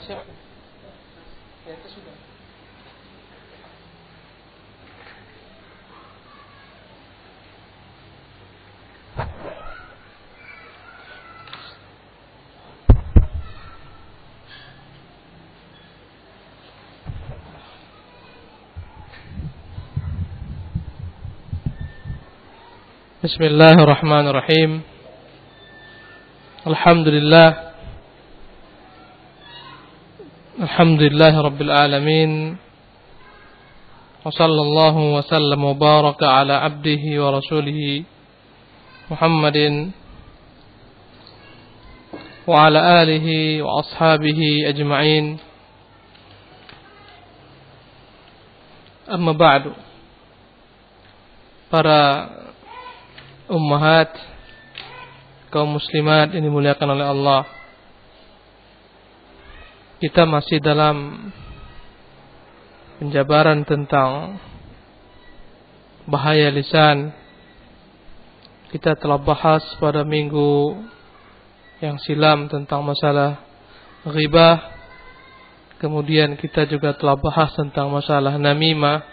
siapa? Ya, itu sudah. Bismillahirrahmanirrahim. Alhamdulillah rabbil alamin. Wa sallallahu wa sallam wa baraka ala abdihi wa rasulihi Muhammadin wa ala alihi wa ashabihi ajma'in. Amma ba'du. Para ummahat, kaum muslimat ini dimuliakan oleh Allah. Kita masih dalam penjabaran tentang bahaya lisan. Kita telah bahas pada minggu yang silam tentang masalah ghibah. Kemudian kita juga telah bahas tentang masalah namimah.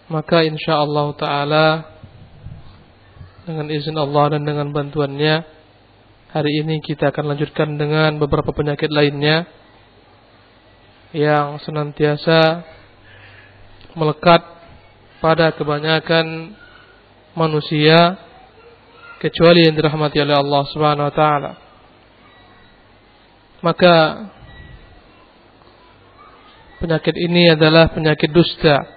Maka insyaallah ta'ala dengan izin Allah dan dengan bantuannya, hari ini kita akan lanjutkan dengan beberapa penyakit lainnya yang senantiasa melekat pada kebanyakan manusia, kecuali yang dirahmati oleh Allah Subhanahu wa taala. Maka penyakit ini adalah penyakit dusta.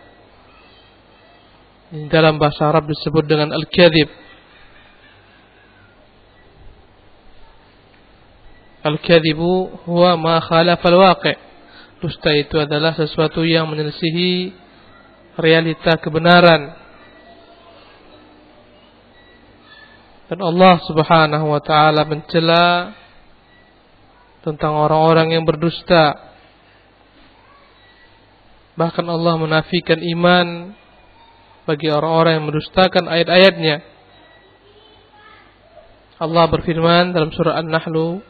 Dalam bahasa Arab disebut dengan al-kadhib. Al-kadhibu huwa ma khalafa al-waqi'. Dusta itu adalah sesuatu yang menyelisihi realita kebenaran. Dan Allah Subhanahu wa taala mencela tentang orang-orang yang berdusta. Bahkan Allah menafikan iman bagi orang-orang yang mendustakan ayat-ayatnya. Allah berfirman dalam surah An-Nahl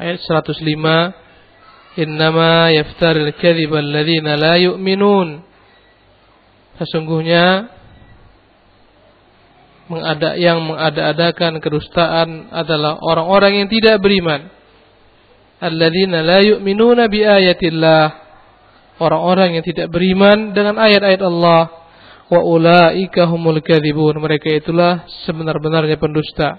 ayat 105, innama yaftaril kadhiba alladhina la yu'minun. Sesungguhnya yang mengada-adakan kedustaan adalah orang-orang yang tidak beriman. Alladhina la yu'minuna bi ayatillah. Orang-orang yang tidak beriman dengan ayat-ayat Allah. Wa ulaika humul kadhibun. Mereka itulah sebenar-benarnya pendusta.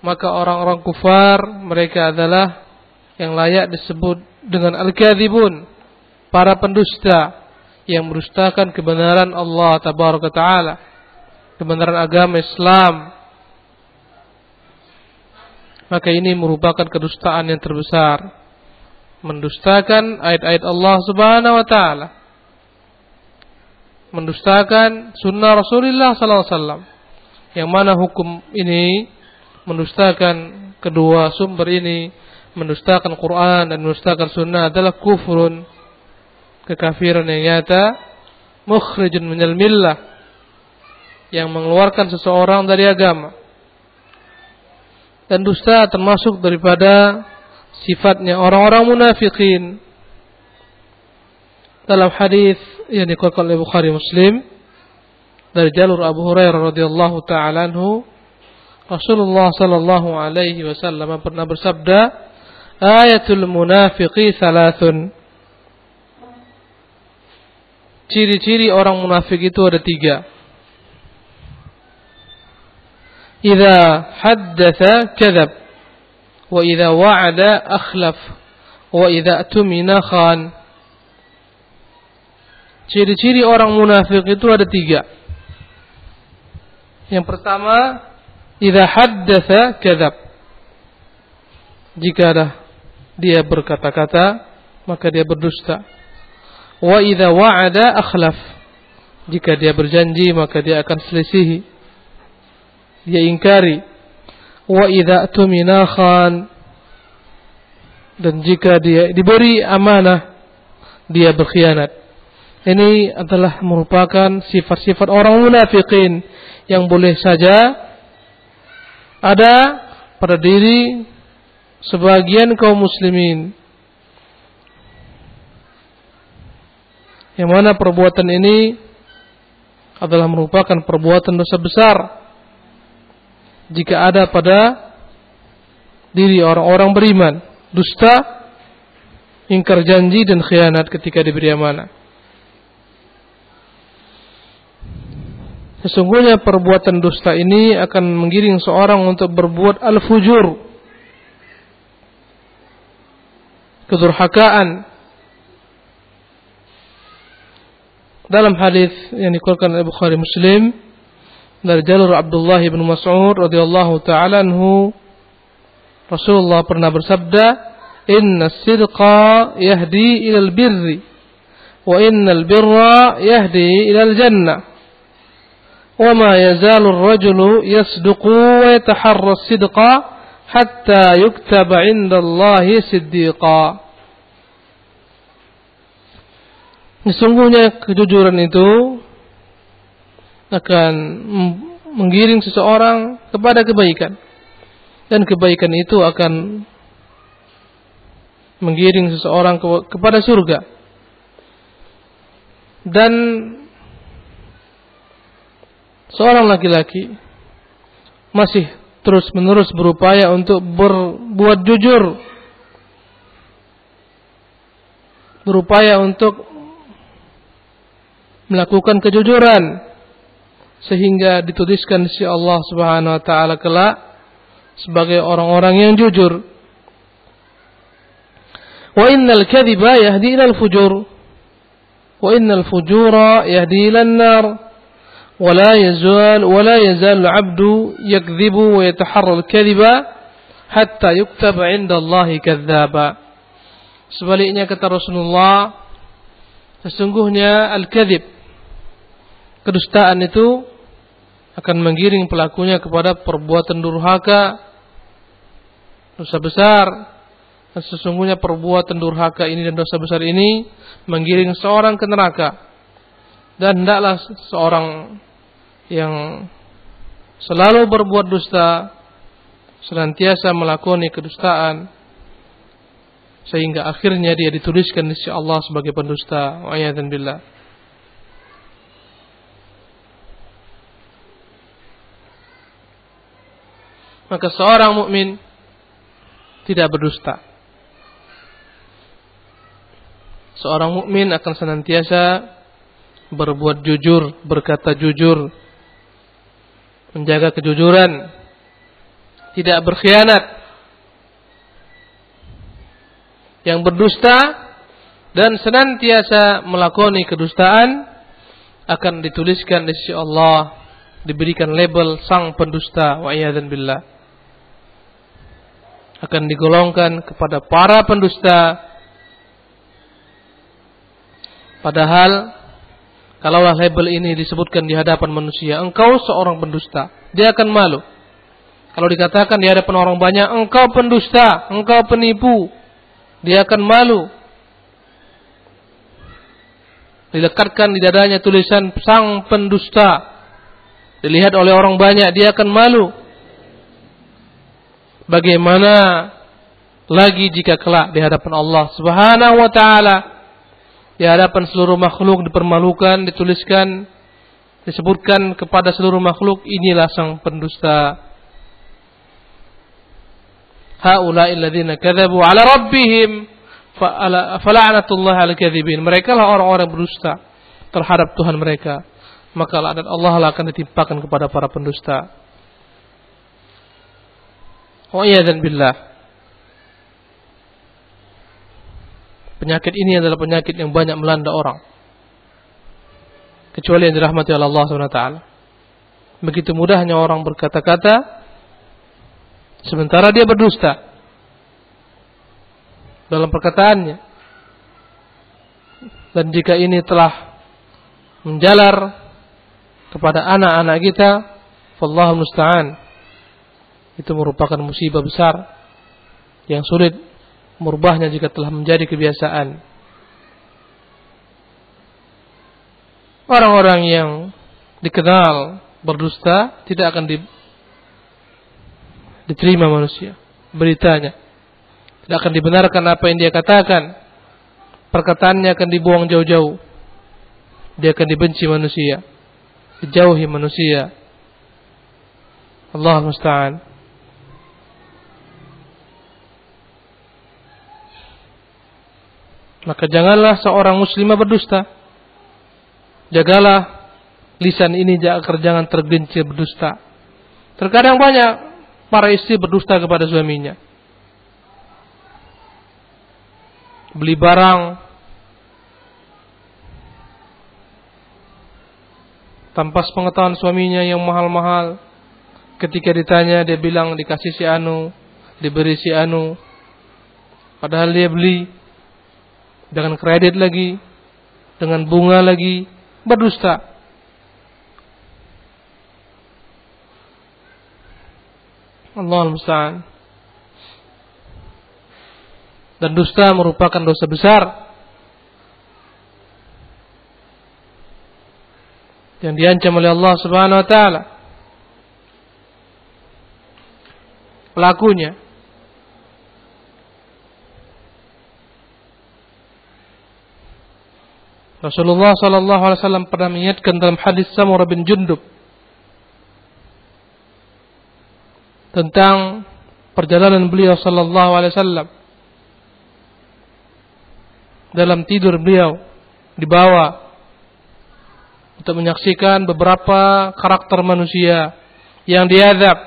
Maka orang-orang kufar, mereka adalah yang layak disebut dengan al-kadhibun, para pendusta yang mendustakan kebenaran Allah Tabaraka Ta'ala, kebenaran agama Islam. Maka ini merupakan kedustaan yang terbesar, mendustakan ayat-ayat Allah Subhanahu wa taala, mendustakan sunnah Rasulullah sallallahu alaihi wasallam, yang mana hukum ini, mendustakan kedua sumber ini, mendustakan Quran dan mendustakan sunnah, adalah kufrun, kekafiran yang nyata, mukhrijun minal millah, yang mengeluarkan seseorang dari agama. Dan dusta termasuk daripada sifatnya orang-orang munafikin. Dalam hadis yang dikeluarkan oleh Bukhari Muslim dari jalur Abu Hurairah radhiyallahu ta'ala anhu, Rasulullah sallallahu alaihi wasallam pernah bersabda, ayatul munafiqi thalathun. Ciri-ciri orang munafik itu ada 3. Idza haddatsa kadzab, wa idza wa'ada akhlaf, wa idza atumina khan. Ciri-ciri orang munafik itu ada 3. Yang pertama, idza haddatsa kadzab. Jika dia berkata-kata, maka dia berdusta. Wa idza wa'ada akhlaf. Jika dia berjanji, maka dia akan selisihi, dia ingkari. Wa idza tumina khan. Dan jika dia diberi amanah, dia berkhianat. Ini adalah merupakan sifat-sifat orang munafikin yang boleh saja ada pada diri sebagian kaum muslimin, yang mana perbuatan ini adalah merupakan perbuatan dosa besar jika ada pada diri orang-orang beriman, dusta, ingkar janji dan khianat ketika diberi amanah. Sesungguhnya perbuatan dusta ini akan menggiring seorang untuk berbuat al-fujur, kedurhakaan. Dalam hadis yang dikeluarkan oleh Bukhari Muslim dari jalur Abdullah bin Mas'ud radhiyallahu ta'ala anhu, Rasulullah pernah bersabda, "Inna as-sidqa yahdi ila al-birri wa inna al-birra yahdi ila al-jannah. Wa ma yazalu ar-rajulu yasduqu wa yataharra as-sidqa hatta yuktaba 'inda Allahi siddiqa." Sesungguhnya kejujuran itu akan menggiring seseorang kepada kebaikan, dan kebaikan itu akan menggiring seseorang kepada surga. Dan seorang laki-laki masih terus-menerus berupaya untuk berbuat jujur, berupaya untuk melakukan kejujuran sehingga dituliskan di sisi Allah Subhanahu wa taala kelak sebagai orang-orang yang jujur. Wa innal kadhiba yahdi ila al-fujur wa innal fujura yahdi ila an-nar wa la yazal 'abdu yakdhibu wa yataharra al-kadhiba hatta yuktaba 'inda Allahi kadzdzaba. Sebaliknya kata Rasulullah, sesungguhnya al-kadhib, kedustaan itu akan menggiring pelakunya kepada perbuatan durhaka, dosa besar. Dan sesungguhnya perbuatan durhaka ini dan dosa besar ini menggiring seorang ke neraka. Dan hendaklah seorang yang selalu berbuat dusta senantiasa melakoni kedustaan sehingga akhirnya dia dituliskan di sisi Allah sebagai pendusta. Wa'iyadzan billah. Maka seorang mukmin tidak berdusta. Seorang mukmin akan senantiasa berbuat jujur, berkata jujur, menjaga kejujuran, tidak berkhianat. Yang berdusta dan senantiasa melakoni kedustaan akan dituliskan di sisi Allah, diberikan label sang pendusta. Wa'iyadzan billah. Akan digolongkan kepada para pendusta. Padahal kalaulah label ini disebutkan di hadapan manusia, engkau seorang pendusta, dia akan malu. Kalau dikatakan di hadapan orang banyak, engkau pendusta, engkau penipu, dia akan malu. Dilekatkan di dadanya tulisan sang pendusta, dilihat oleh orang banyak, dia akan malu. Bagaimana lagi jika kelak di hadapan Allah Subhanahu wa taala, di hadapan seluruh makhluk dipermalukan, dituliskan, disebutkan kepada seluruh makhluk, inilah sang pendusta. Haula'il ladzina kadzabu 'ala rabbihim fala'natullah 'alal kadzibin. Mereka lah orang-orang berdusta terhadap Tuhan mereka, maka laknat Allah akan ditimpakan kepada para pendusta. Wa'iyadzan billah. Penyakit ini adalah penyakit yang banyak melanda orang, kecuali yang dirahmati oleh Allah SWT. Begitu mudahnya orang berkata-kata sementara dia berdusta dalam perkataannya. Dan jika ini telah menjalar kepada anak-anak kita, wallahu musta'an, itu merupakan musibah besar yang sulit merubahnya jika telah menjadi kebiasaan. Orang-orang yang dikenal berdusta tidak akan diterima manusia beritanya. Tidak akan dibenarkan apa yang dia katakan. Perkataannya akan dibuang jauh-jauh. Dia akan dibenci manusia, dijauhi manusia. Allah musta'an. Maka janganlah seorang muslimah berdusta. Jagalah lisan ini agar jangan tergelincir berdusta. Terkadang banyak para istri berdusta kepada suaminya. Beli barang tanpa pengetahuan suaminya yang mahal-mahal. Ketika ditanya dia bilang dikasih si anu, diberi si anu. Padahal dia beli dengan kredit lagi, dengan bunga lagi, berdusta. Allahul musta'an. Dan dusta merupakan dosa besar yang diancam oleh Allah Subhanahu wa taala pelakunya. Rasulullah sallallahu alaihi wasallam pernah mengingatkan dalam hadis Samurah bin Jundub tentang perjalanan beliau sallallahu alaihi wasallam. Dalam tidur beliau dibawa untuk menyaksikan beberapa karakter manusia yang diazab.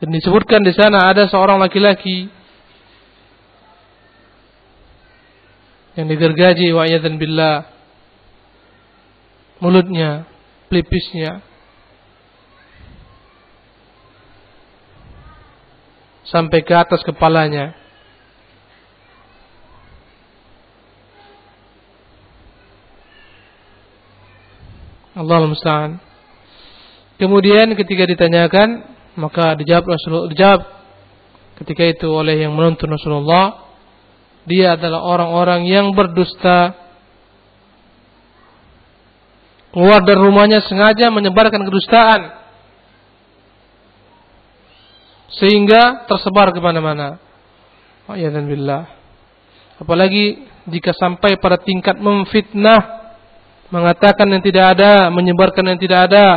Dan disebutkan di sana ada seorang laki-laki yang digergaji wa'iyadzan billah, mulutnya, pelipisnya sampai ke atas kepalanya. Allahul musta'an. Kemudian ketika ditanyakan, maka dijawab ketika itu oleh yang menuntun Rasulullah, dia adalah orang-orang yang berdusta, keluar dari rumahnya sengaja menyebarkan kedustaan sehingga tersebar kemana-mana. Wa'iyadzan billah. Apalagi jika sampai pada tingkat memfitnah, mengatakan yang tidak ada, menyebarkan yang tidak ada.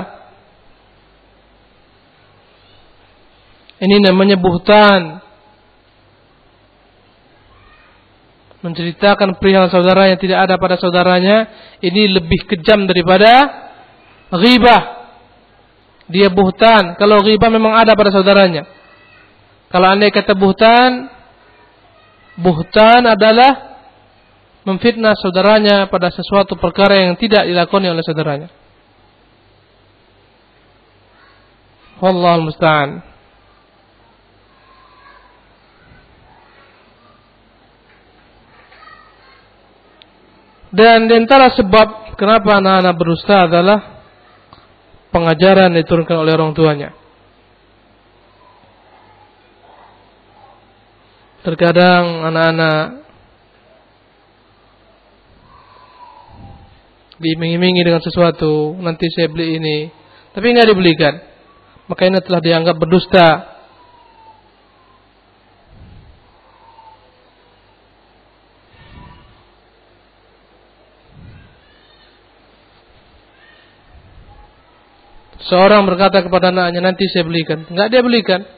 Ini namanya buhtan. Menceritakan perihal saudara yang tidak ada pada saudaranya, ini lebih kejam daripada ghibah. Dia buhtan kalau ghibah memang ada pada saudaranya. Kalau andai kata buhtan adalah memfitnah saudaranya pada sesuatu perkara yang tidak dilakoni oleh saudaranya. Wallahul musta'an. Dan di antara sebab kenapa anak-anak berdusta adalah pengajaran yang diturunkan oleh orang tuanya. Terkadang anak-anak diiming-imingi dengan sesuatu, nanti saya beli ini, tapi enggak dibelikan, maka ini telah dianggap berdusta. Seorang berkata kepada anaknya, nanti saya belikan, enggak dia belikan,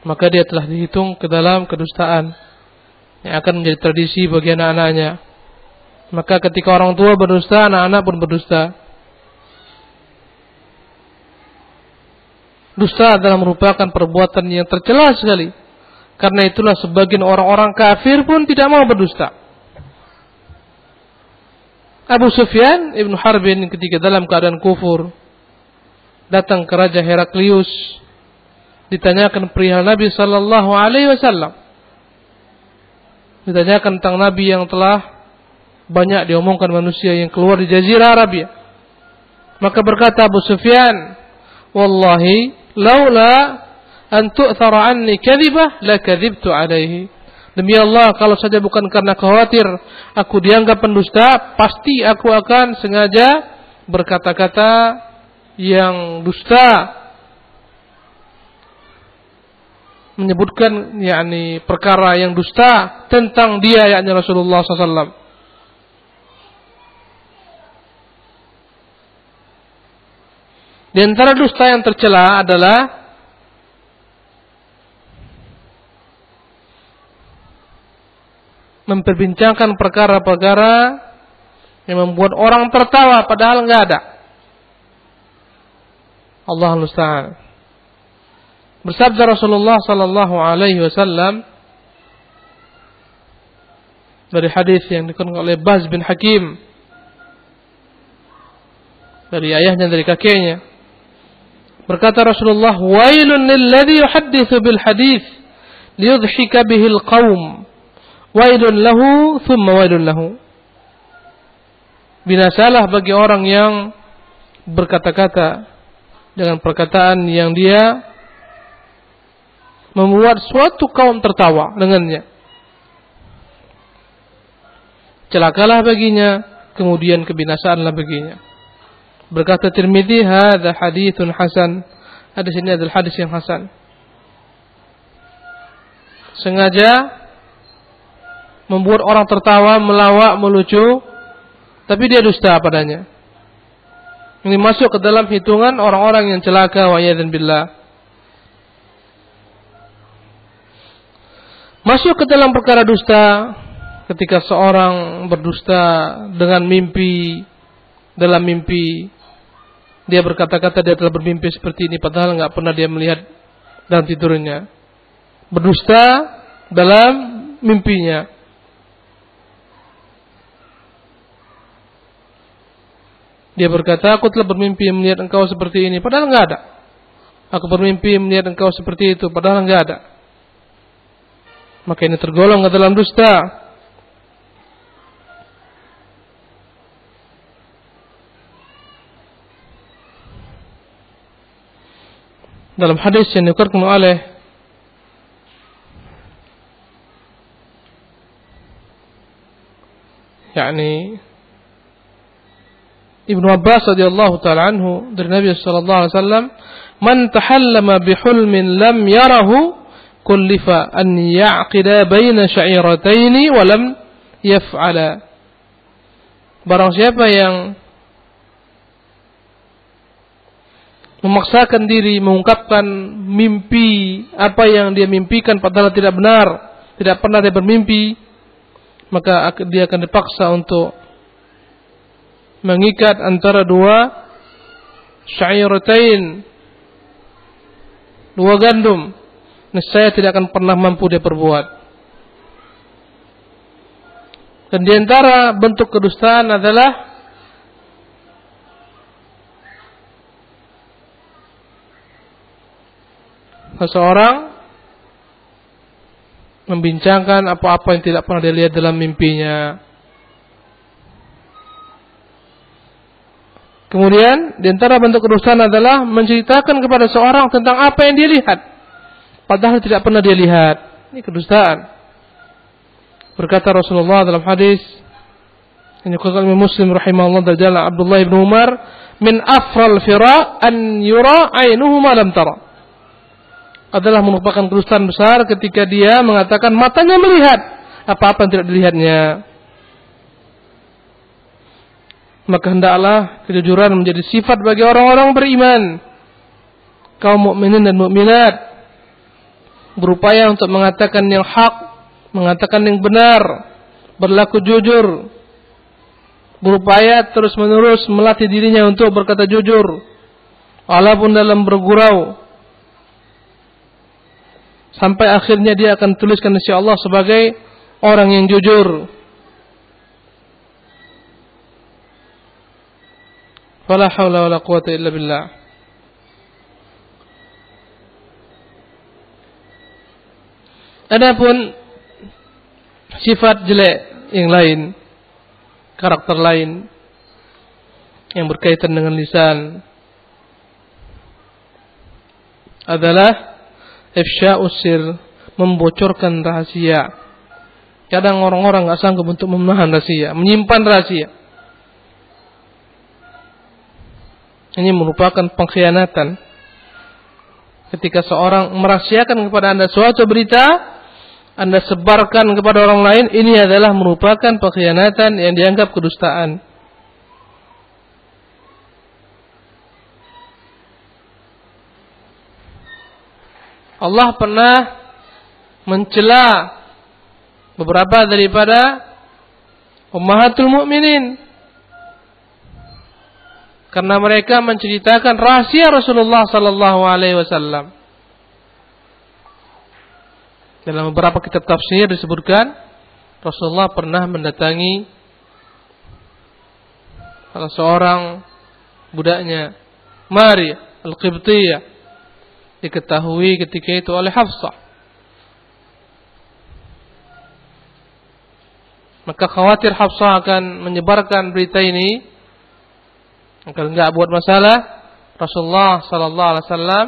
maka dia telah dihitung ke dalam kedustaan yang akan menjadi tradisi bagi anak-anaknya. Maka ketika orang tua berdusta, anak-anak pun berdusta. Dusta adalah merupakan perbuatan yang tercela sekali. Karena itulah sebagian orang-orang kafir pun tidak mau berdusta. Abu Sufyan ibn Harbin ketika dalam keadaan kufur datang ke Raja Heraklius, ditanyakan perihal Nabi sallallahu alaihi wasallam. Ditanyakan tentang Nabi yang telah banyak diomongkan manusia yang keluar di Jazirah Arabia. Maka berkata Abu Sufyan, "Wallahi laula an tu'thara anni kadhibah la kadhibtu alaihi." Demi Allah, kalau saja bukan karena khawatir aku dianggap pendusta, pasti aku akan sengaja berkata-kata yang dusta menyebutkan yakni perkara yang dusta tentang dia, yakni Rasulullah SAW. Di antara dusta yang tercela adalah memperbincangkan perkara-perkara yang membuat orang tertawa padahal enggak ada. Allahul musta'an. Bersabda Rasulullah sallallahu alaihi wasallam dari hadis yang dikutip oleh Baz bin Hakim dari ayahnya, dari kakeknya, berkata Rasulullah, "Wailun lilladzi yuhadditsu bil hadits liyudhhika bihil qaum. Wailun lahu thumma wailun lahu." Binasalah bagi orang yang berkata-kata dengan perkataan yang dia membuat suatu kaum tertawa dengannya. Celakalah baginya, kemudian kebinasaanlah baginya. Berkata Tirmidzi, "Hadza haditsun hasan." Hadis ini adalah hadis yang hasan. Sengaja membuat orang tertawa, melawak, melucu, tapi dia dusta padanya. Ini masuk ke dalam hitungan orang-orang yang celaka, wa iyadzan billah. Masuk ke dalam perkara dusta ketika seorang berdusta dengan mimpi. Dalam mimpi dia berkata-kata dia telah bermimpi seperti ini, padahal enggak pernah dia melihat dalam tidurnya. Berdusta dalam mimpinya. Dia berkata, "Aku telah bermimpi melihat engkau seperti ini," padahal enggak ada. "Aku bermimpi melihat engkau seperti itu," padahal enggak ada. Maka ini tergolong ke dalam dusta. Dalam hadis yang dikeluarkan oleh yakni Ibnu Abbas radhiyallahu taala anhu dari Nabi sallallahu alaihi wasallam, "Man tahallama bihulmin lam yarahu kullifa an ya'qida baina sya'irataini wa lam yaf'ala." Barang siapa yang memaksakan diri mengungkapkan mimpi apa yang dia mimpikan padahal tidak benar, tidak pernah dia bermimpi, maka dia akan dipaksa untuk mengikat antara dua sya'iratain, dua gandum. Nescaya tidak akan pernah mampu dia perbuat. Dan di antara bentuk kedustaan adalah seseorang membincangkan apa-apa yang tidak pernah dia lihat dalam mimpinya. Kemudian di antara bentuk kedustaan adalah menceritakan kepada seorang tentang apa yang dia lihat padahal tidak pernah dia lihat. Ini kedustaan. Berkata Rasulullah dalam hadis yang dikutip oleh Muslim rahimahullah dari jalan Abdullah bin Umar, "Min afral fira an yura ainuhu ma lam tara." Adalah merupakan kedustaan besar ketika dia mengatakan matanya melihat apa-apa yang tidak dilihatnya. Maka hendaklah kejujuran menjadi sifat bagi orang-orang beriman. Kaum mukminin dan mukminat berupaya untuk mengatakan yang hak, mengatakan yang benar, berlaku jujur, berupaya terus-menerus melatih dirinya untuk berkata jujur, walaupun dalam bergurau, sampai akhirnya dia akan tuliskan insya Allah sebagai orang yang jujur. Fala haula wala quwata illa billah. Adapun sifat jelek yang lain, karakter lain yang berkaitan dengan lisan adalah ifsya'us sir, membocorkan rahasia. Kadang orang-orang enggak sanggup untuk menahan rahasia, menyimpan rahasia. Ini merupakan pengkhianatan. Ketika seorang merahasiakan kepada Anda suatu berita, Anda sebarkan kepada orang lain, ini adalah merupakan pengkhianatan yang dianggap kedustaan. Allah pernah mencela beberapa daripada ummahatul mukminin karena mereka menceritakan rahasia Rasulullah sallallahu alaihi wasallam. Dalam beberapa kitab tafsir disebutkan Rasulullah pernah mendatangi salah seorang budaknya, Mari Al-Qibtiyah, diketahui ketika itu oleh Hafsah. Maka khawatir Hafsah akan menyebarkan berita ini, agar enggak buat masalah, Rasulullah sallallahu alaihi wasallam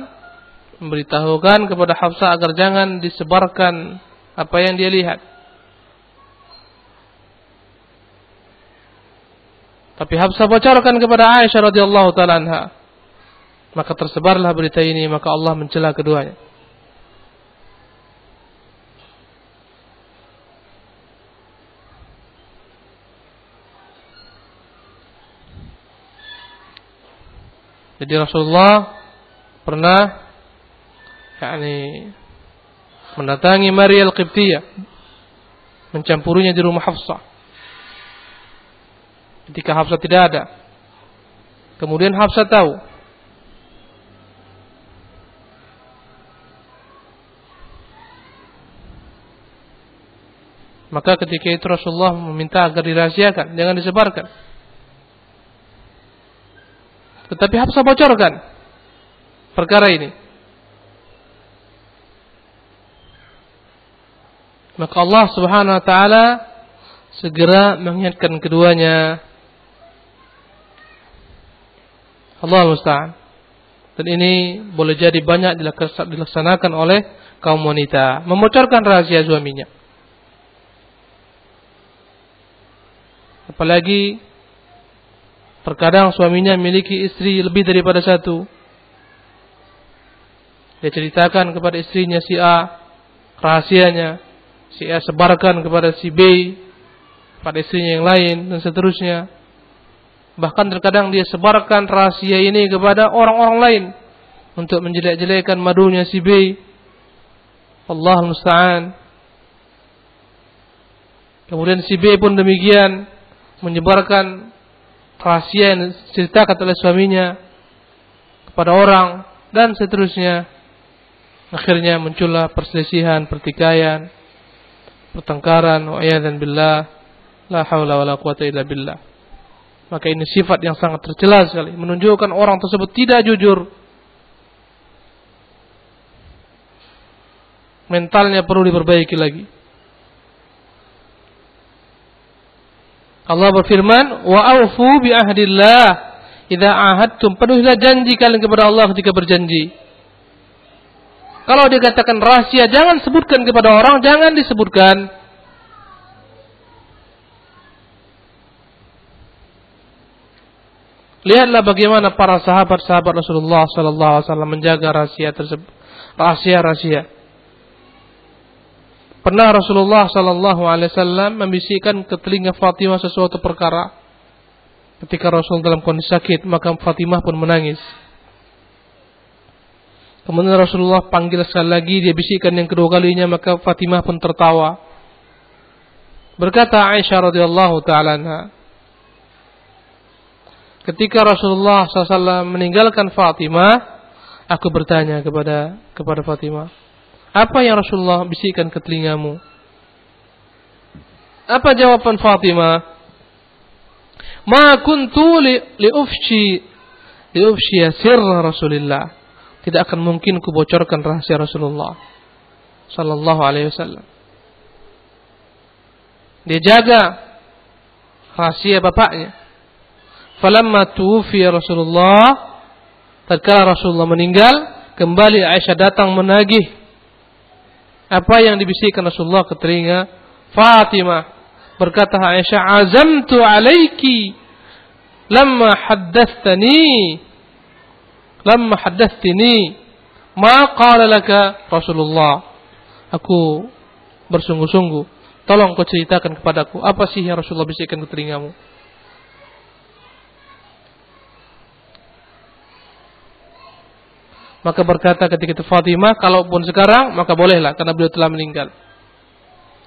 memberitahukan kepada Hafsah agar jangan disebarkan apa yang dia lihat. Tapi Hafsah bocorkan kepada Aisyah radhiyallahu taala anha. Maka tersebarlah berita ini, maka Allah mencela keduanya. Jadi Rasulullah pernah mendatangi Maria Al-Qibtiyah, mencampurinya di rumah Hafsah. Ketika Hafsah tidak ada, kemudian Hafsah tahu. Maka ketika itu Rasulullah meminta agar dirahasiakan, jangan disebarkan. Tetapi Hafsah bocorkan perkara ini. Maka Allah Subhanahu wa taala segera mengingatkan keduanya. Allah musta'an. Dan ini boleh jadi banyak dilaksanakan oleh kaum wanita, membocorkan rahasia suaminya. Apalagi terkadang suaminya memiliki istri lebih daripada satu. Dia ceritakan kepada istrinya si A rahasianya, si A sebarkan kepada si B, pada istrinya yang lain, dan seterusnya. Bahkan terkadang dia sebarkan rahasia ini kepada orang-orang lain untuk menjelek-jelekan madunya si B. Allah musta'an. Kemudian si B pun demikian, menyebarkan rahasia yang diceritakan oleh suaminya kepada orang, dan seterusnya. Akhirnya muncullah perselisihan, pertikaian, pertengkaran, wa'iyadzan billah, la haula wala quwata illa billah. Maka ini sifat yang sangat tercela sekali, menunjukkan orang tersebut tidak jujur. Mentalnya perlu diperbaiki lagi. Allah berfirman, wa aufu bi ahdillah idza ahadtum, penuhilah janji kalian kepada Allah ketika berjanji. Kalau dikatakan rahasia, jangan sebutkan kepada orang, jangan disebutkan. Lihatlah bagaimana para sahabat-sahabat Rasulullah sallallahu alaihi wasallam menjaga rahasia tersebut, rahasia-rahasia. Pernah Rasulullah sallallahu alaihi wasallam membisikkan ke telinga Fatimah sesuatu perkara. Ketika Rasul dalam kondisi sakit, maka Fatimah pun menangis. Kemudian Rasulullah panggil sekali lagi, dia bisikkan yang kedua kalinya, maka Fatimah pun tertawa. Berkata Aisyah radhiyallahu taala anha, ketika Rasulullah SAW meninggalkan Fatimah, aku bertanya kepada Fatimah, apa yang Rasulullah bisikkan ke telingamu? Apa jawaban Fatimah? Ma kuntu liufshi sirra Rasulillah. Tidak akan mungkin kubocorkan rahasia Rasulullah sallallahu alaihi wasallam. Dia jaga rahasia bapaknya. Falamma tuwfiya Rasulullah, tatkala Rasulullah meninggal, kembali Aisyah datang menagih apa yang dibisikkan Rasulullah ke telinga Fatimah. Berkata Aisyah, azamtu alaiki lamma haddathtini Ma qala laka Rasulullah. Aku bersungguh-sungguh, tolong kau ceritakan kepadaku, apa sih yang Rasulullah bisikkan ke telingamu? Maka berkata ketika itu Fatimah, kalaupun sekarang maka bolehlah karena beliau telah meninggal.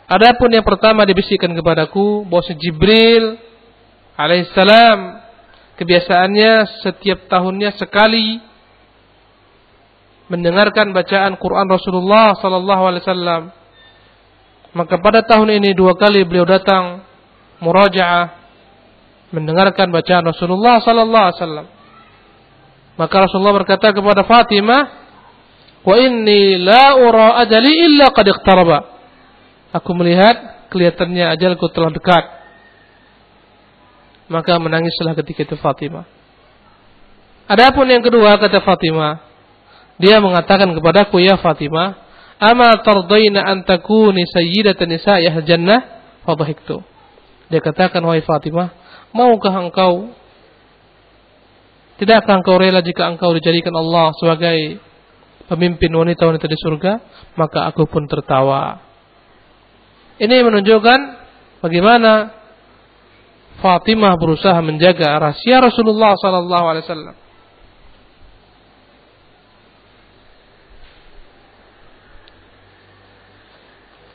Adapun yang pertama dibisikkan kepadaku bahwa Jibril alaihissalam kebiasaannya setiap tahunnya sekali mendengarkan bacaan Quran Rasulullah sallallahu alaihi wasallam. Maka pada tahun ini 2 kali beliau datang murajaah mendengarkan bacaan Rasulullah sallallahu alaihi wasallam. Maka Rasulullah berkata kepada Fatimah, "Wa inni la ura ajali illa qad iqtaraba." Aku melihat kelihatannya ajalku telah dekat. Maka menangislah ketika itu Fatimah. Adapun yang kedua, kata Fatimah, dia mengatakan kepadaku, "Ya Fatimah, ama tardaina an takuni sayyidatan nisa'il jannah?" Fadhahiktu. Dia katakan, "Wahai Fatimah, maukah engkau, tidakkah engkau rela jika engkau dijadikan Allah sebagai pemimpin wanita-wanita di surga?" Maka aku pun tertawa. Ini menunjukkan bagaimana Fatimah berusaha menjaga rahasia Rasulullah sallallahu alaihi wasallam.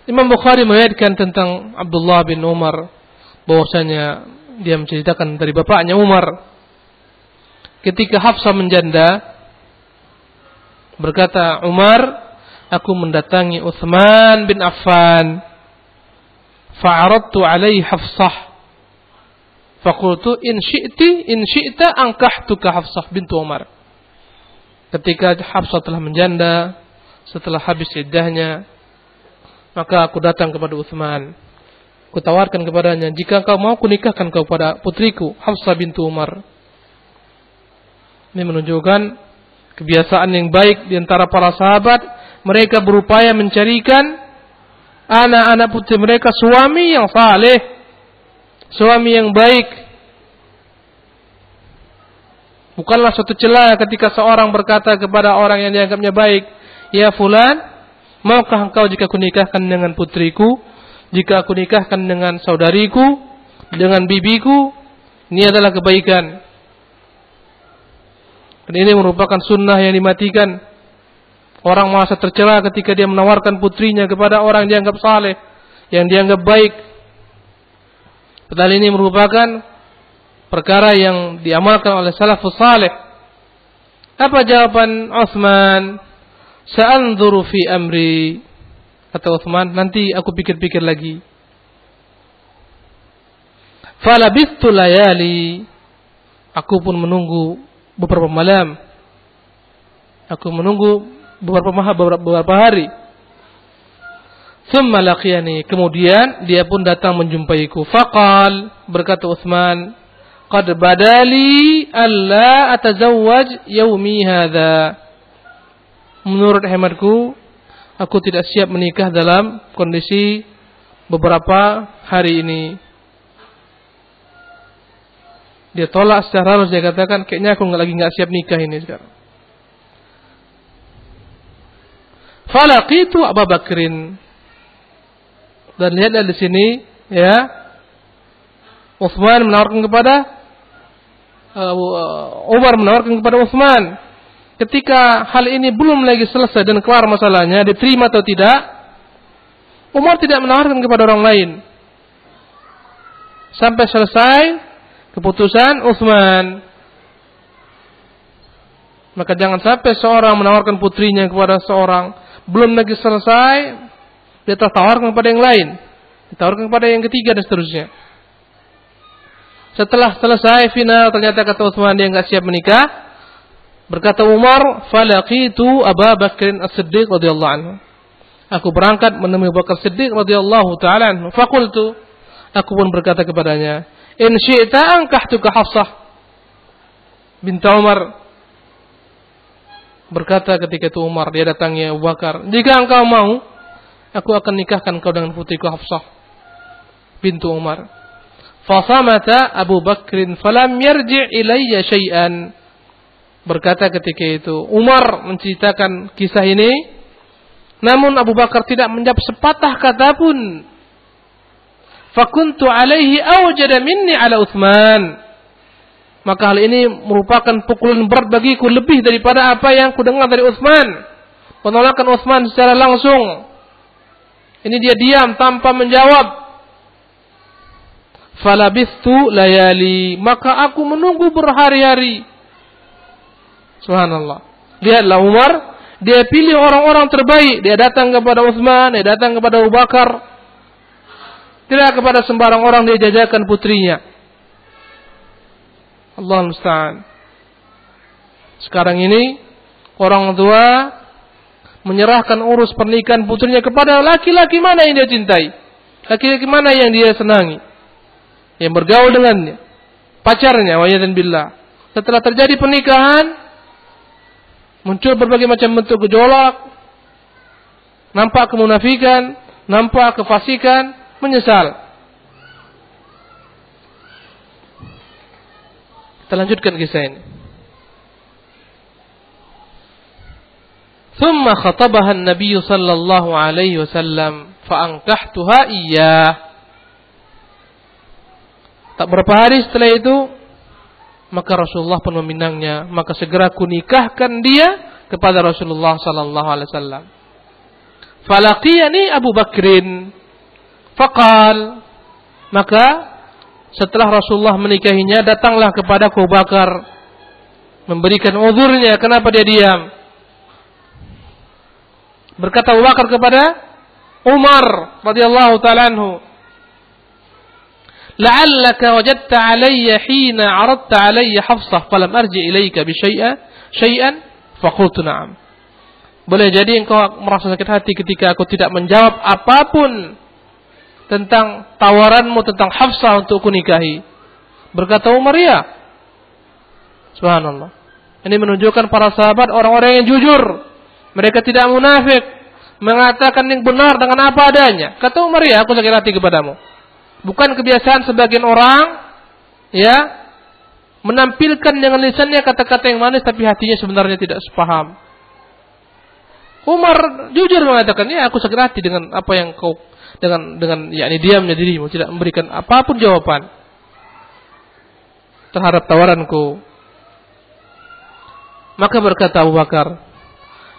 Imam Bukhari meriwayatkan tentang Abdullah bin Umar bahwasanya dia menceritakan dari bapaknya Umar ketika Hafsah menjanda, berkata Umar, aku mendatangi Utsman bin Affan, fa'aradtu alaihi Hafsah, faqultu in syi'ta ankahtuka Hafsah bintu Umar. Ketika Hafsah telah menjanda setelah habis iddahnya, maka aku datang kepada Utsman, kutawarkan kepadanya, jika kau mau kunikahkan kau pada putriku Hafsah bintu Umar. Ini menunjukkan kebiasaan yang baik di antara para sahabat. Mereka berupaya mencarikan anak-anak putri mereka suami yang saleh, suami yang baik. Bukanlah suatu celah ketika seorang berkata kepada orang yang dianggapnya baik, "Ya fulan, maukah engkau jika aku nikahkan dengan putriku, jika aku nikahkan dengan saudariku, dengan bibiku?" Ini adalah kebaikan. Dan ini merupakan sunnah yang dimatikan. Orang merasa tercela ketika dia menawarkan putrinya kepada orang yang dianggap saleh, yang dianggap baik. Padahal ini merupakan perkara yang diamalkan oleh salafus saleh. Apa jawaban Utsman? Sa'anzuru fi amri. Kata Utsman, nanti aku pikir-pikir lagi. Falabithtu layali. Aku pun menunggu beberapa malam. Aku menunggu beberapa hari. Thumma laqiyani. Kemudian dia pun datang menjumpaiku. Faqal, berkata Utsman, qad badali alla atazawwaj yaumi hadza. Menurut hematku, aku tidak siap menikah dalam kondisi beberapa hari ini. Dia tolak secara halus, dia katakan, kayaknya aku lagi nggak siap nikah ini sekarang. Falaqitu Abu Bakrin. Dan lihatlah di sini, ya, Utsman menawarkan kepada Umar menawarkan kepada Utsman. Ketika hal ini belum lagi selesai dan kelar masalahnya, diterima atau tidak, Umar tidak menawarkan kepada orang lain sampai selesai keputusan Utsman. Maka jangan sampai seorang menawarkan putrinya kepada seorang, belum lagi selesai, dia tawarkan kepada yang lain, ditawarkan kepada yang ketiga dan seterusnya. Setelah selesai final, ternyata kata Utsman dia enggak siap menikah. Berkata Umar, falaqitu Abu Bakr As-Siddiq radhiyallahu anhu. Aku berangkat menemui Abu Bakar Siddiq radhiyallahu taala anhu. Faqultu, aku pun berkata kepadanya, in syi'ta ankahtuka Hafsah bint Umar. Berkata ketika itu Umar, dia datangi Abu Bakar, jika engkau mau, aku akan nikahkan kau dengan putriku Hafsah bintu Umar. Fasamata Abu Bakrin falam yarji' ilayya syai'an. berkata ketika itu, Umar menceritakan kisah ini, namun Abu Bakar tidak menjawab sepatah kata pun. Fakuntu alaihi awjada minni ala Utsman. Maka hal ini merupakan pukulan berat bagiku lebih daripada apa yang kudengar dari Utsman. Penolakan Utsman secara langsung. Ini dia diam tanpa menjawab. Falabistu layali, maka aku menunggu berhari-hari. Subhanallah. Lihatlah Umar, dia pilih orang-orang terbaik. Dia datang kepada Utsman, dia datang kepada Abu Bakar. Tidak kepada sembarang orang dia jajakan putrinya. Allah musta'an. Sekarang ini orang tua menyerahkan urus pernikahan putrinya kepada laki-laki mana yang dia cintai, laki-laki mana yang dia senangi, yang bergaul dengannya, pacarnya, wa'iyadzan billah. Setelah terjadi pernikahan, muncul berbagai macam bentuk gejolak, nampak kemunafikan, nampak kefasikan, menyesal. Kita lanjutkan kisah ini. Thumma khatabaha an-nabiy sallallahu alaihi wasallam fa ankahtuha iyyah. Tak berapa hari setelah itu, maka Rasulullah pun meminangnya, maka segera kunikahkan dia kepada Rasulullah sallallahu alaihi wasallam. Falaqiyani Abu Bakrin faqal, maka setelah Rasulullah menikahinya, datanglah kepada Abu Bakar memberikan uzurnya kenapa dia diam. Berkata Abu Bakar kepada Umar radhiyallahu ta'ala anhu, la'allaka wajadta alayya hina 'aradta alayya Hafsah falam arji ilayka bi syai'an faqultu na'am. Boleh jadi engkau merasa sakit hati ketika aku tidak menjawab apapun tentang tawaranmu tentang Hafsah untuk kunikahi. Berkata Umar, ya. Subhanallah. Ini menunjukkan para sahabat orang-orang yang jujur. Mereka tidak munafik, mengatakan yang benar dengan apa adanya. Kata Umar, ya, aku sakit hati kepadamu. Bukan kebiasaan sebagian orang, ya, menampilkan dengan lisannya kata-kata yang manis tapi hatinya sebenarnya tidak sepaham. Umar jujur mengatakan, ya, aku sakit hati dengan apa yang kau dengan yakni diamnya dirimu, tidak memberikan apapun jawaban terhadap tawaranku. Maka berkata Abu Bakar,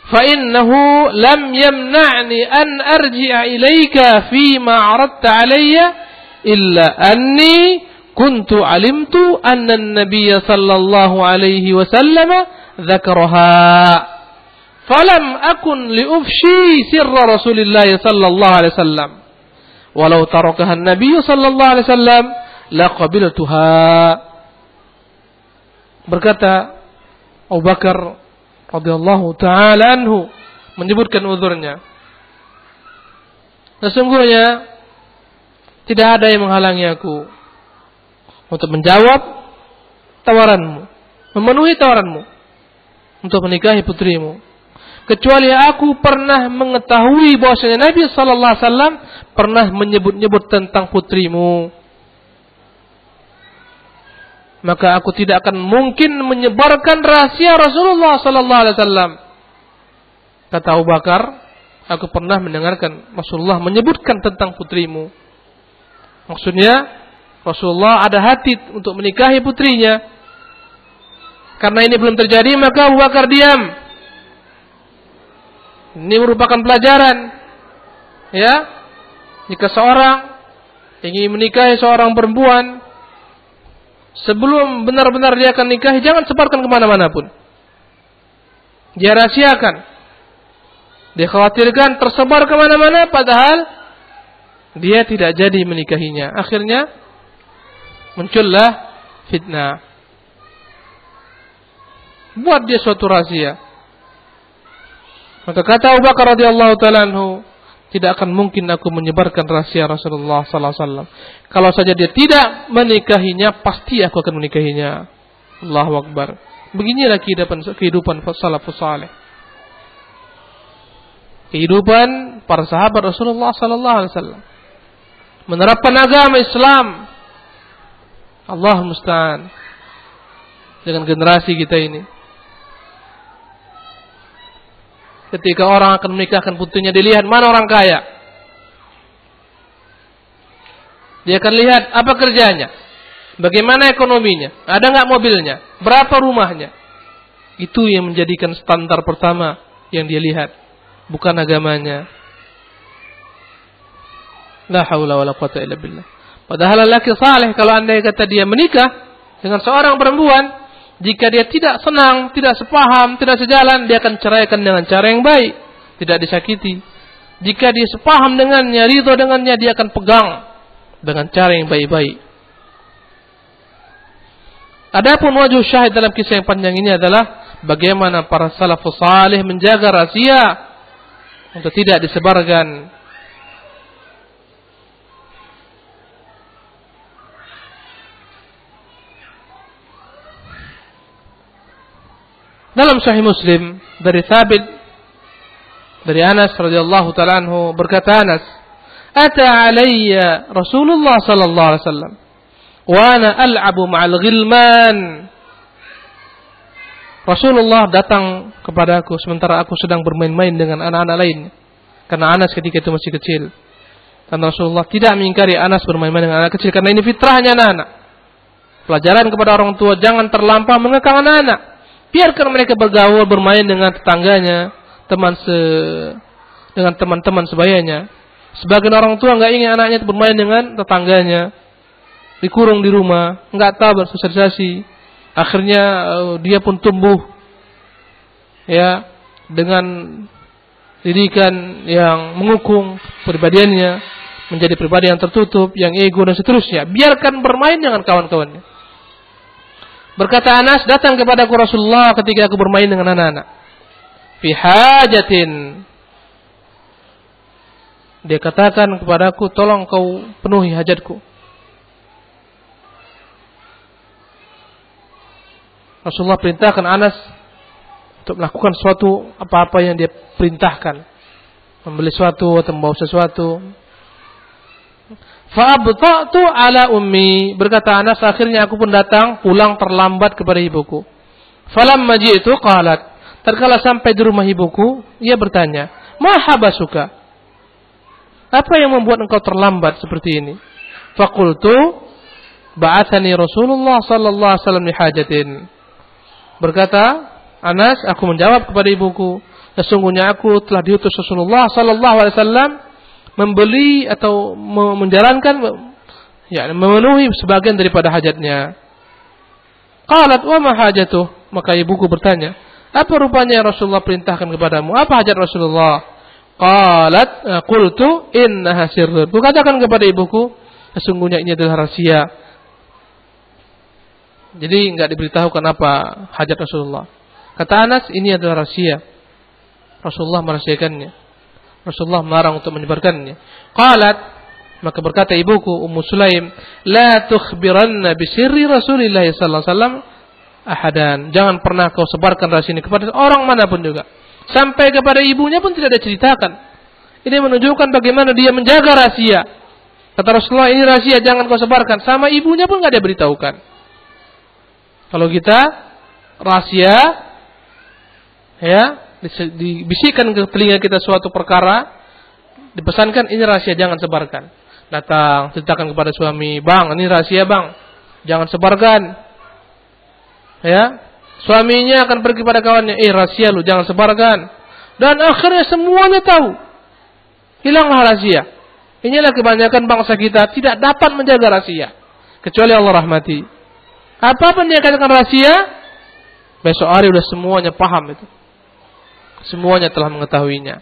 fa innahu lam yamna'ni an arji'a ilayka fi ma 'aradta alayya illa anni kuntu 'alimtu anna an-nabiy sallallahu alaihi wasallam dzakaraha falam akun liufshi sirra Rasulillah sallallahu alaihi wasallam walau tarakaha an-nabiy sallallahu alaihi wasallam laqabiltuha. Berkata Abu Bakar radhiyallahu ta'ala anhu menyebutkan uzurnya, sesungguhnya tidak ada yang menghalangi aku untuk menjawab tawaranmu, memenuhi tawaranmu untuk menikahi putrimu, kecuali aku pernah mengetahui bahwasanya Nabi sallallahu alaihi wasallam pernah menyebut-nyebut tentang putrimu. Maka aku tidak akan mungkin menyebarkan rahasia Rasulullah sallallahu alaihi wasallam. Kata Abu Bakar, aku pernah mendengarkan Rasulullah menyebutkan tentang putrimu. Maksudnya Rasulullah ada hati untuk menikahi putrinya. Karena ini belum terjadi, maka Abu Bakar diam. Ini merupakan pelajaran, ya, jika seorang ingin menikahi seorang perempuan, sebelum benar-benar dia akan nikahi, jangan sebarkan kemana-mana pun. Dia rahasiakan. Dia khawatirkan tersebar kemana-mana, padahal dia tidak jadi menikahinya. Akhirnya muncullah fitnah. Buat dia suatu rahasia. Maka kata Abu Bakar radhiyallahu ta'ala anhu, tidak akan mungkin aku menyebarkan rahasia Rasulullah sallallahu alaihi wasallam. Kalau saja dia tidak menikahinya, pasti aku akan menikahinya. Allahu Akbar. Beginilah kehidupan salafus saleh. Kehidupan para sahabat Rasulullah sallallahu alaihi wasallam. Menerapkan agama Islam. Allah musta'an. Dengan generasi kita ini. Ketika orang akan menikahkan putrinya, dilihat mana orang kaya. Dia akan lihat apa kerjanya, bagaimana ekonominya, ada nggak mobilnya, berapa rumahnya. Itu yang menjadikan standar pertama yang dia lihat, bukan agamanya. La haula wala quwwata illa billah. Padahal lelaki saleh kalau andai kata dia menikah dengan seorang perempuan, jika dia tidak senang, tidak sepaham, tidak sejalan, dia akan ceraikan dengan cara yang baik, tidak disakiti. Jika dia sepaham dengannya, ridho dengannya, dia akan pegang dengan cara yang baik-baik. Adapun wajh syahid dalam kisah yang panjang ini adalah bagaimana para salafus salih menjaga rahasia untuk tidak disebarkan. Dalam Sahih Muslim dari Thabit dari Anas radhiyallahu ta'ala anhu, berkata Anas, "Ata alayya Rasulullah sallallahu alaihi wasallam wa ana al'abu ma'al ghilman." Rasulullah datang kepadaku sementara aku sedang bermain-main dengan anak-anak lain. Karena Anas ketika itu masih kecil. Dan Rasulullah tidak mengingkari Anas bermain-main dengan anak kecil karena ini fitrahnya anak-anak. Pelajaran kepada orang tua, jangan terlampau mengekang anak-anak. Biarkan mereka bergaul, bermain dengan tetangganya, dengan teman-teman sebayanya. Sebagian orang tua nggak ingin anaknya bermain dengan tetangganya, dikurung di rumah, nggak tahu bersosialisasi. Akhirnya dia pun tumbuh, ya, dengan didikan yang mengukung pribadiannya, menjadi pribadi yang tertutup, yang ego dan seterusnya. Biarkan bermain dengan kawan-kawannya. Berkata Anas, datang kepadaku Rasulullah ketika aku bermain dengan anak-anak. Fi hajatin. Dia katakan kepadaku, tolong kau penuhi hajatku. Rasulullah perintahkan Anas untuk melakukan suatu apa-apa yang dia perintahkan. Membeli sesuatu atau membawa sesuatu. Fa'abta'tu ala ummi. Berkata Anas, akhirnya aku pun datang, pulang terlambat kepada ibuku. Falamma ji'tu qalat. Terkala sampai di rumah ibuku, ia bertanya, "Ma habasuka?" Apa yang membuat engkau terlambat seperti ini? Faqultu, "Ba'athani Rasulullah sallallahu alaihi wasallam li hajatin." Berkata Anas, aku menjawab kepada ibuku, sesungguhnya aku telah diutus Rasulullah sallallahu alaihi wasallam membeli atau menjalankan, ya, memenuhi sebagian daripada hajatnya. Qalat wa ma hajatuh? Maka ibuku bertanya, apa rupanya yang Rasulullah perintahkan kepadamu? Apa hajat Rasulullah? Qalat qultu innaha sirrun. Kukatakan kepada ibuku, sesungguhnya ini adalah rahasia. Jadi enggak diberitahukan apa hajat Rasulullah. Kata Anas, ini adalah rahasia. Rasulullah merahasiakannya. Rasulullah melarang untuk menyebarkannya. Qalat, maka berkata ibuku Ummu Sulaim, la tukhbiranna bi sirri Rasulillah sallallahu alaihi wasallam ahadan. Jangan pernah kau sebarkan rahasia ini kepada orang manapun juga. Sampai kepada ibunya pun tidak diceritakan. Ini menunjukkan bagaimana dia menjaga rahasia. Kata Rasulullah, ini rahasia, jangan kau sebarkan. Sama ibunya pun enggak dia beritahukan. Kalau kita rahasia, ya, dibisikkan ke telinga kita suatu perkara, dipesankan ini rahasia, jangan sebarkan. Datang, ceritakan kepada suami, "Bang, ini rahasia, Bang. Jangan sebarkan." Ya, suaminya akan pergi pada kawannya, "Rahasia lu, jangan sebarkan." Dan akhirnya semuanya tahu. Hilanglah rahasia. Inilah kebanyakan bangsa kita tidak dapat menjaga rahasia, kecuali Allah rahmati. Apapun dia katakan rahasia, besok hari udah semuanya paham itu. Semuanya telah mengetahuinya.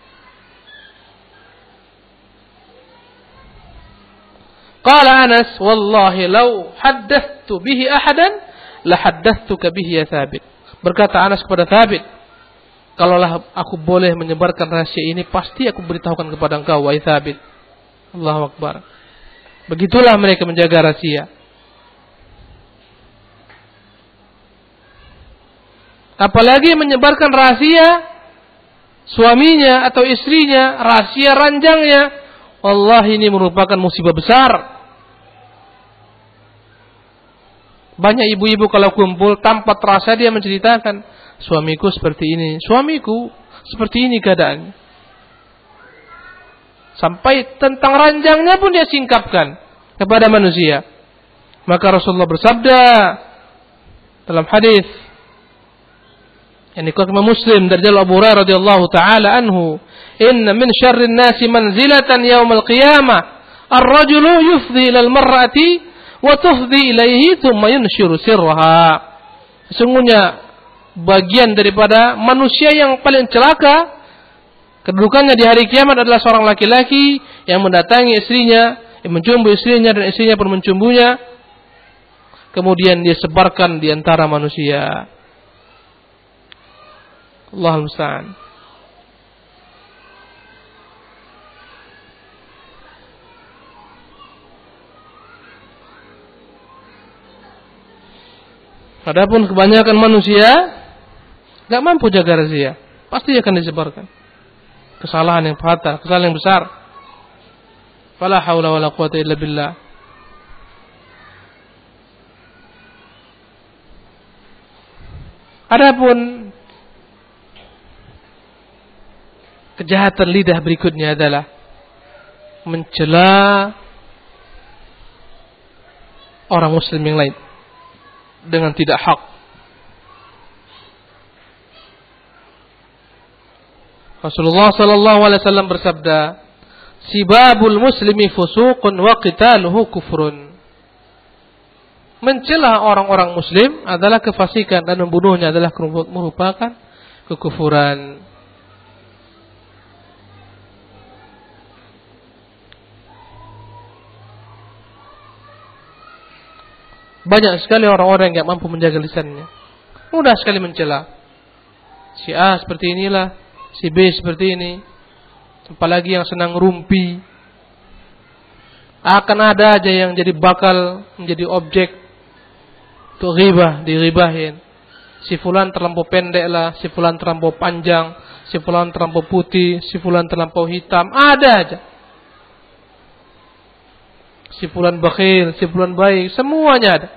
Qala Anas, wallahi law haddathtu bihi ahadan la haddathtuka bihi ya Thabit. Berkata Anas kepada Thabit, kalaulah aku boleh menyebarkan rahasia ini, pasti aku beritahukan kepada engkau, wahai Thabit. Allahu Akbar. Begitulah mereka menjaga rahasia. Apalagi menyebarkan rahasia suaminya atau istrinya, rahasia ranjangnya. Wallahi ini merupakan musibah besar. Banyak ibu-ibu kalau kumpul tanpa terasa dia menceritakan suamiku seperti ini, suamiku seperti ini keadaannya. Sampai tentang ranjangnya pun dia singkapkan kepada manusia. Maka Rasulullah bersabda dalam hadis yang dikutip Muslim dari Abu Hurairah radhiyallahu taala anhu, "Inna min syarrin nasi manzilatan yaumil qiyamah ar-rajulu yufdi ila al-mar'ati wa tufdi ilaihi thumma yunshiru sirraha." Sesungguhnya bagian daripada manusia yang paling celaka kedudukannya di hari kiamat adalah seorang laki-laki yang mendatangi istrinya, yang mencumbu istrinya dan istrinya pun mencumbunya, kemudian dia sebarkan di antara manusia. Allahul musta'an. Adapun kebanyakan manusia gak mampu jaga rahasia, pasti akan disebarkan. Kesalahan yang fatal, kesalahan yang besar. Fala haula wala quwata illa billah. Adapun kejahatan lidah berikutnya adalah mencela orang muslim yang lain dengan tidak hak. Rasulullah sallallahu alaihi wasallam bersabda, "Sibabul muslimi fusuqun wa qitaluhu kufrun." Mencela orang-orang muslim adalah kefasikan dan membunuhnya adalah merupakan kekufuran. Banyak sekali orang-orang yang tidak mampu menjaga lisannya. Mudah sekali mencela. Si A seperti inilah, si B seperti ini. Apalagi yang senang rumpi. Akan ada aja yang jadi bakal menjadi objek untuk ghibah, diribahin. Si fulan terlampau pendek lah, si fulan terlampau panjang, si fulan terlampau putih, si fulan terlampau hitam. Ada aja. Si fulan bakhil, si fulan baik, semuanya ada.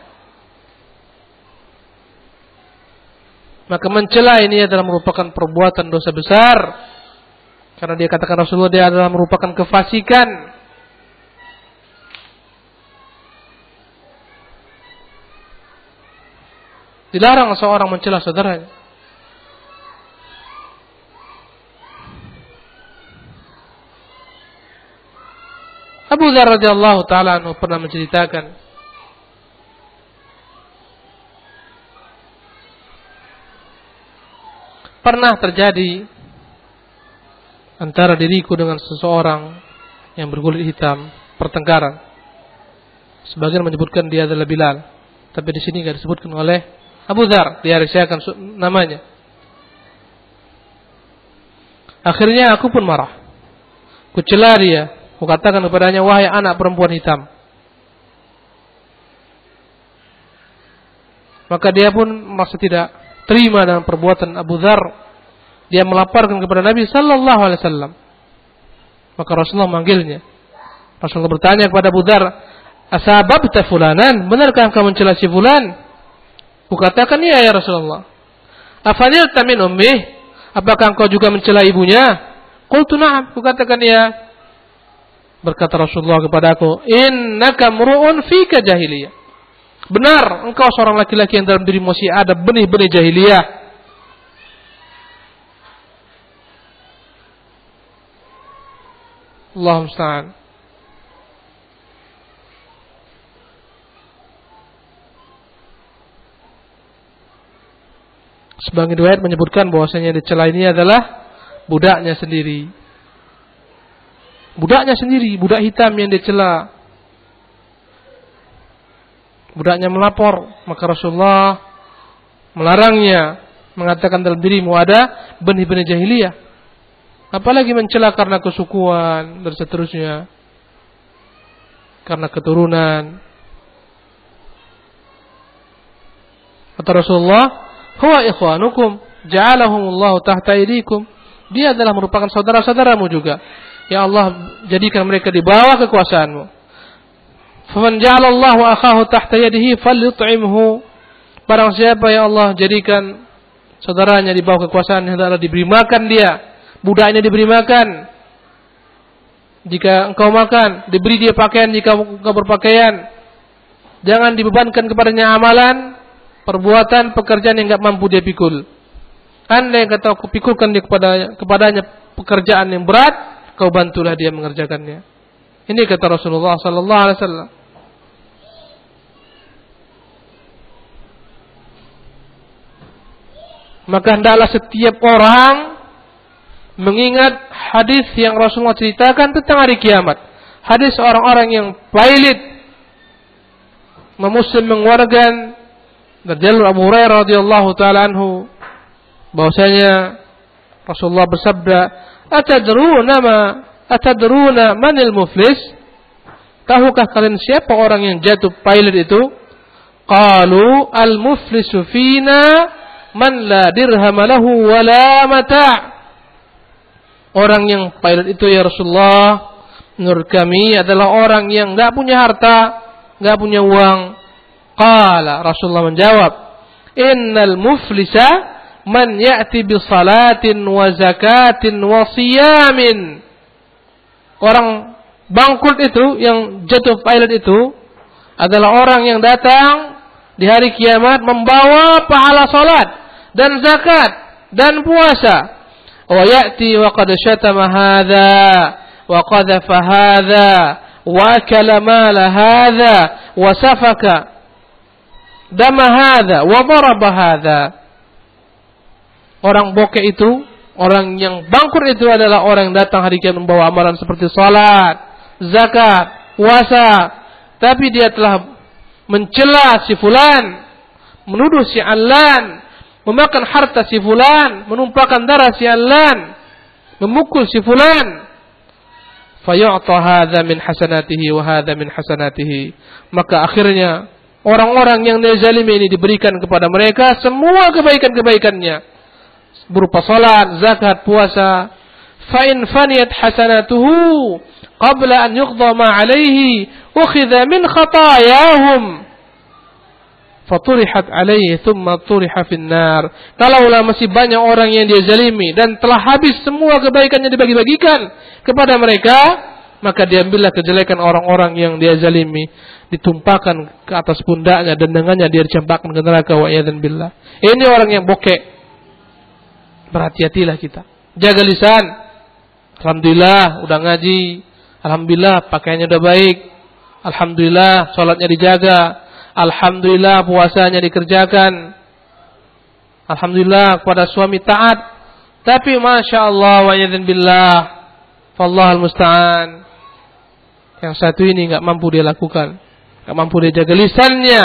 Maka mencela ini adalah merupakan perbuatan dosa besar. Karena dia katakan Rasulullah, dia adalah merupakan kefasikan. Dilarang seorang mencela saudaranya. Abu Dzar radhiyallahu taala anhu pernah menceritakan pernah terjadi antara diriku dengan seseorang yang berkulit hitam, pertengkaran. Sebagian menyebutkan dia adalah Bilal, tapi di sini enggak disebutkan oleh Abu Dzar, dia rahasiakan namanya. Akhirnya aku pun marah. Ku cela dia. Aku katakan kepadanya, wahai anak perempuan hitam. Maka dia pun merasa tidak terima dengan perbuatan Abu Dzar. Dia melaporkan kepada Nabi sallallahu alaihi wasallam. Maka Rasulullah memanggilnya. Rasulullah bertanya kepada Abu Dzar, "Asababta fulanan? Benarkah engkau mencela si fulan?" Aku katakan, "Iya ya Rasulullah." "Afanilta min ummih? Apakah engkau juga mencela ibunya?" Qultu na'am. Aku katakan, "Iya." Berkata Rasulullah kepadaku, "Innaka mru'un fika jahiliyah." Benar, engkau seorang laki-laki yang dalam dirimu masih ada benih-benih jahiliyah. Allahumma musta'an. Sebagian riwayat menyebutkan bahwasanya dicela ini adalah budaknya sendiri. Budaknya sendiri, budak hitam yang dicela. Budaknya melapor, maka Rasulullah melarangnya, mengatakan dalam dirimu ada benih-benih jahiliyah. Apalagi mencela karena kesukuan dan seterusnya, karena keturunan. Kata Rasulullah, "Huwa ikhwanukum, ja'alahumullahu tahta aydikum." Dia adalah merupakan saudara-saudaramu juga. Ya Allah, jadikan mereka di bawah kekuasaanmu. Faman ja'alallahu akhahu tahta yadihi falyut'imhu. Barang siapa ya Allah jadikan saudaranya di bawah kekuasaan hendaklah diberi makan dia, budaknya diberi makan. Jika engkau makan, diberi dia pakaian jika engkau berpakaian. Jangan dibebankan kepadanya amalan, perbuatan, pekerjaan yang enggak mampu dia pikul. Andai kata kau pikulkan dia kepadanya pekerjaan yang berat, kau bantulah dia mengerjakannya. Ini kata Rasulullah sallallahu alaihi wasallam. Maka hendaklah setiap orang mengingat hadis yang Rasulullah ceritakan tentang hari kiamat. Hadis orang-orang yang pailit. Muslim mengeluarkan dari jalur Abu Hurairah radhiyallahu taala anhu bahwasanya Rasulullah bersabda, "Atadruna manil muflis?" Tahukah kalian siapa orang yang jatuh pailit itu? Qalu al-muflisu fina man la dirham lahu wala mata'. Orang yang pailit itu ya Rasulullah, menurut kami adalah orang yang enggak punya harta, enggak punya uang. Qala, Rasulullah menjawab, innal muflisa man ya'ti bi salatin wa zakatin wa siyamin. Orang bangkrut itu, yang jatuh pailit itu adalah orang yang datang di hari kiamat membawa pahala salat dan zakat dan puasa. Wa ya'ti wa qad syatama hadza wa qadhafa hadza wa akala mala hadza wa safaka dama hadza wa daraba hadza. Orang bokeh itu, orang yang bangkrut itu adalah orang yang datang hari kiamat membawa amalan seperti salat, zakat, puasa, tapi dia telah mencela si fulan, menuduh si alan, memakan harta si fulan, menumpahkan darah si alan, memukul si fulan. Fayu'ta hadza min hasanatihi wa hadza min hasanatihi. Maka akhirnya orang-orang yang dizalimi ini diberikan kepada mereka semua kebaikan-kebaikannya berupa salat, zakat, puasa. Fa in faniyat hasanatuhu qabla an yuqda ma 'alaihi ukhidha min khatayahum faturihat alaihi thumma turiha finnar. Kalaulah masih banyak orang yang dia zalimi dan telah habis semua kebaikannya dibagi-bagikan kepada mereka, maka diambillah kejelekan orang-orang yang dia zalimi, ditumpahkan ke atas pundaknya dan dengannya dia dicampakkan ke neraka wa iyadzan billah. Ini orang yang bokeh. Berhati-hatilah kita. Jaga lisan. Alhamdulillah udah ngaji. Alhamdulillah pakaiannya udah baik. Alhamdulillah salatnya dijaga. Alhamdulillah puasanya dikerjakan. Alhamdulillah kepada suami taat. Tapi Masya Allah wa yadzin billah, fallahul musta'an, yang satu ini gak mampu dia lakukan, gak mampu dia jaga lisannya,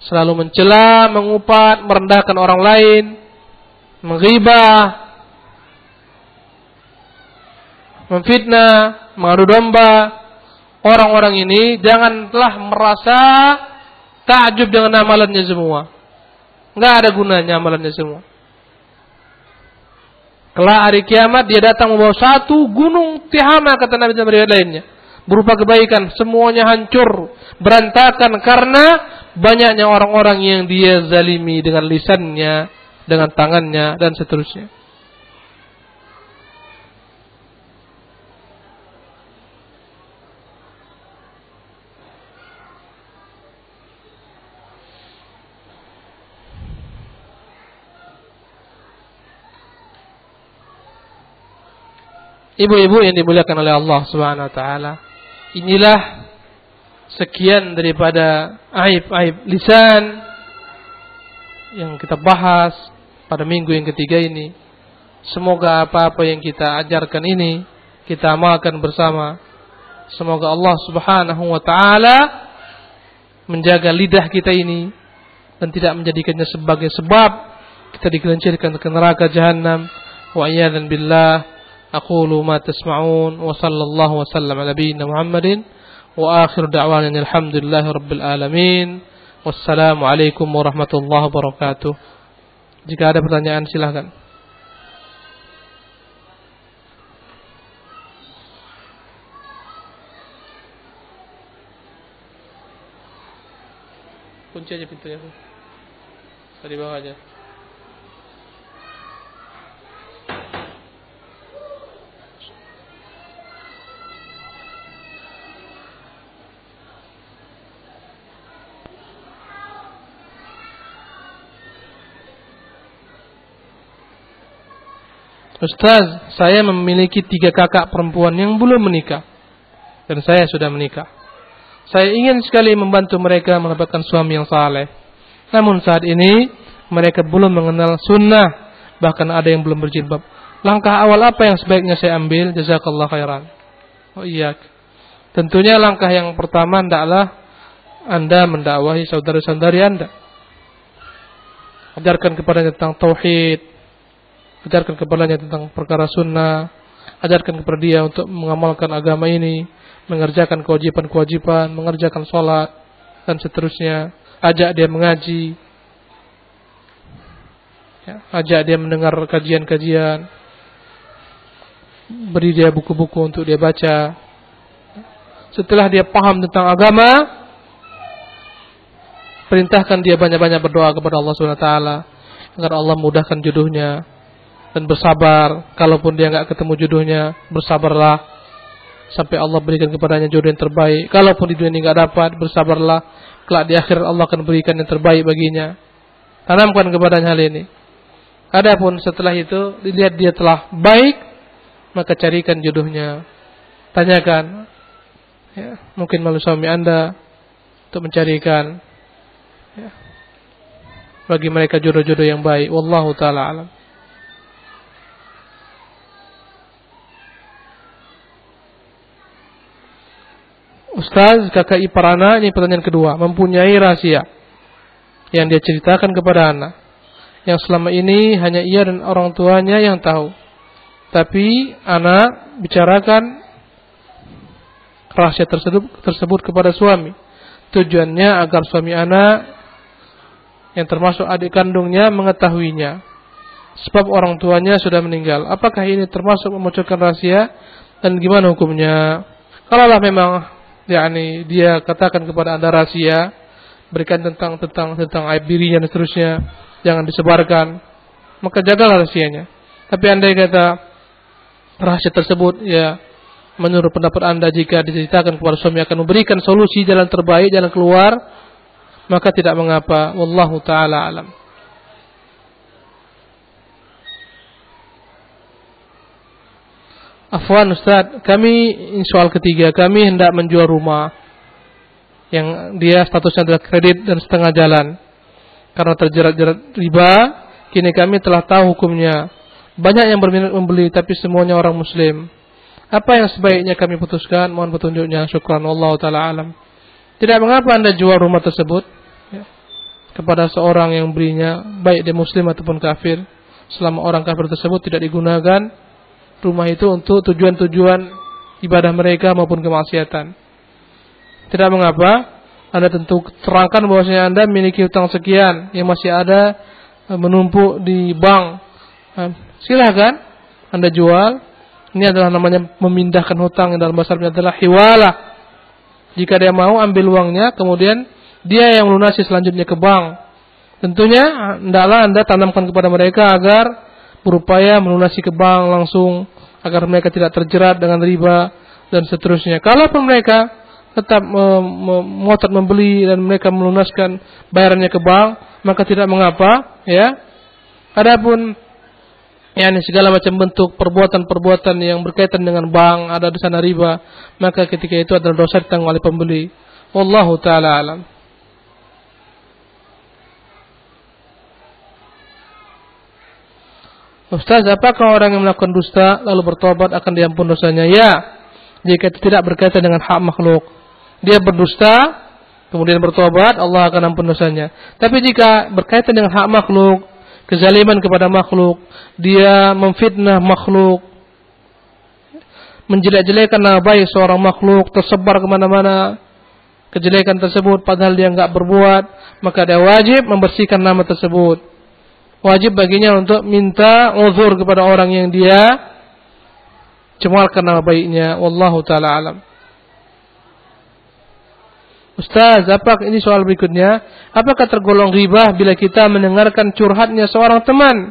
selalu mencela, mengupat, merendahkan orang lain, menghibah, memfitnah, mengadu domba. Orang-orang ini janganlah merasa takjub dengan amalannya semua. Enggak ada gunanya amalannya semua. Kelak hari kiamat dia datang membawa satu gunung tihama, kata Nabi dan riwayat lainnya, berupa kebaikan, semuanya hancur, berantakan karena banyaknya orang-orang yang dia zalimi dengan lisannya, dengan tangannya dan seterusnya. Ibu-ibu yang dimuliakan oleh Allah Subhanahu wa taala, inilah sekian daripada aib-aib lisan yang kita bahas pada minggu yang ketiga ini. Semoga apa-apa yang kita ajarkan ini kita amalkan bersama. Semoga Allah Subhanahu wa taala menjaga lidah kita ini dan tidak menjadikannya sebagai sebab kita digelincirkan ke neraka jahanam. Wa iyadzan billah. أقول ما تسمعون وصلى الله وسلم على نبينا محمد وآخر دعوانا الحمد لله رب العالمين والسلام عليكم ورحمة الله وبركاته. Jika ada pertanyaan silakan. Kunci aja pintunya. Di bawah aja. Ustaz, saya memiliki 3 kakak perempuan yang belum menikah dan saya sudah menikah. Saya ingin sekali membantu mereka mendapatkan suami yang saleh. Namun saat ini mereka belum mengenal sunnah, bahkan ada yang belum berjilbab. Langkah awal apa yang sebaiknya saya ambil? Jazakallah khairan. Oh iya. Tentunya langkah yang pertama hendaklah Anda mendakwahi saudara-saudari Anda. Ajarkan kepadanya tentang tauhid. Ajarkan kepadanya tentang perkara sunnah. Ajarkan kepada dia untuk mengamalkan agama ini, mengerjakan kewajiban-kewajiban, mengerjakan sholat, dan seterusnya. Ajak dia mengaji, ya, ajak dia mendengar kajian-kajian, beri dia buku-buku untuk dia baca. Setelah dia paham tentang agama, perintahkan dia banyak-banyak berdoa kepada Allah SWT agar Allah mudahkan jodohnya. Dan bersabar, kalaupun dia enggak ketemu jodohnya, bersabarlah sampai Allah berikan kepadanya jodoh yang terbaik. Kalaupun di dunia ini enggak dapat, bersabarlah, kelak di akhirat Allah akan berikan yang terbaik baginya. Tanamkan kepadanya hal ini. Adapun setelah itu dilihat dia telah baik, maka carikan jodohnya. Tanyakan, ya, mungkin melalui suami Anda untuk mencarikan, ya, bagi mereka jodoh-jodoh yang baik. Wallahu taala alam. Ustaz, kakak ipar anak, ini pertanyaan kedua, mempunyai rahasia yang dia ceritakan kepada anak, yang selama ini hanya ia dan orang tuanya yang tahu. Tapi anak bicarakan rahasia tersebut kepada suami. Tujuannya agar suami anak yang termasuk adik kandungnya mengetahuinya. Sebab orang tuanya sudah meninggal. Apakah ini termasuk membocorkan rahasia dan gimana hukumnya? Kalaulah memang dia katakan kepada Anda rahasia, berikan tentang aib dirinya dan seterusnya, jangan disebarkan, maka jagalah rahasianya. Tapi andai kata rahasia tersebut, ya, menurut pendapat Anda jika diceritakan kepada suami akan memberikan solusi, jalan terbaik, jalan keluar, maka tidak mengapa. Wallahu taala alam. Afwan Ustaz, kami soal ketiga, kami hendak menjual rumah yang dia statusnya adalah kredit dan setengah jalan. Karena terjerat riba, kini kami telah tahu hukumnya. Banyak yang berminat membeli, tapi semuanya orang Muslim. Apa yang sebaiknya kami putuskan? Mohon petunjuknya. Syukran. Wallahu taala alam. Tidak mengapa Anda jual rumah tersebut, ya, kepada seorang yang belinya, baik dia Muslim ataupun kafir, selama orang kafir tersebut tidak digunakan rumah itu untuk tujuan-tujuan ibadah mereka maupun kemaksiatan. Tidak mengapa. Anda tentu terangkan bahwasanya Anda memiliki hutang sekian yang masih ada menumpuk di bank. Silakan Anda jual. Ini adalah namanya memindahkan hutang, yang dalam bahasa Arabnya adalah hiwalah. Jika dia mau ambil uangnya, kemudian dia yang melunasi selanjutnya ke bank. Tentunya hendaklah Anda tanamkan kepada mereka agar berupaya melunasi ke bank langsung, agar mereka tidak terjerat dengan riba dan seterusnya. Kalaupun mereka tetap ngotot membeli dan mereka melunaskan bayarannya ke bank, maka tidak mengapa, ya. Adapun segala macam bentuk perbuatan-perbuatan yang berkaitan dengan bank, ada di sana riba, maka ketika itu adalah dosa ditanggung oleh pembeli. Wallahu taala alam. Ustaz, apakah orang yang melakukan dusta lalu bertobat akan diampun dosanya? Ya, jika itu tidak berkaitan dengan hak makhluk. Dia berdusta, kemudian bertobat, Allah akan ampun dosanya. Tapi jika berkaitan dengan hak makhluk, kezaliman kepada makhluk, dia memfitnah makhluk, menjelek-jelekan nama baik seorang makhluk, tersebar kemana-mana kejelekan tersebut, padahal dia enggak berbuat, maka dia wajib membersihkan nama tersebut. Wajib baginya untuk minta uzur kepada orang yang dia cemarkan nama baiknya. Wallahu ta'ala alam. Ustaz, ini soal berikutnya. Apakah tergolong ghibah bila kita mendengarkan curhatnya seorang teman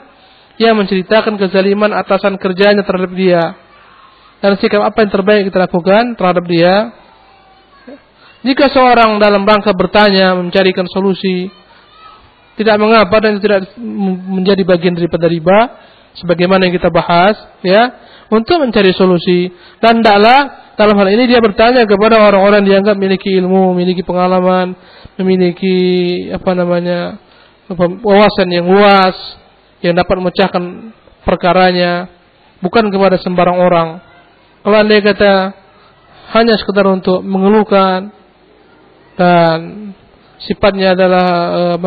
yang menceritakan kezaliman atasan kerjanya terhadap dia? Dan sikap apa yang terbaik kita lakukan terhadap dia? Jika seorang dalam rangka bertanya, mencarikan solusi, tidak mengapa dan tidak menjadi bagian daripada riba, sebagaimana yang kita bahas, ya, untuk mencari solusi. Dan tidaklah dalam hal ini dia bertanya kepada orang-orang yang dianggap memiliki ilmu, memiliki pengalaman, memiliki wawasan yang luas, yang dapat memecahkan perkaranya, bukan kepada sembarang orang. Kalau anda kata hanya sekedar untuk mengeluhkan dan sifatnya adalah